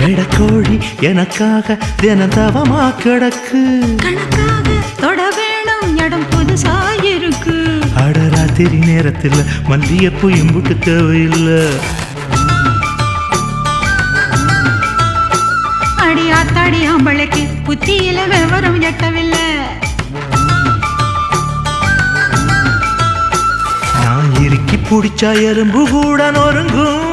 வெடக்கோழி எனக்காக தினந்தவமா கிடக்கு கணக்காக தொட வேணும் இடம் புதுசாயிருக்கு அடராத்திரி நேரத்தில் மல்லியப்பூ இம்புட்டு தேவையில்லை அடி ஆத்தாடி ஆம்பளைக்கு புத்தியில விவரம் எட்டவில்லை நான் இறுக்கி பிடிச்சா எறும்பு கூட நொறுங்கும்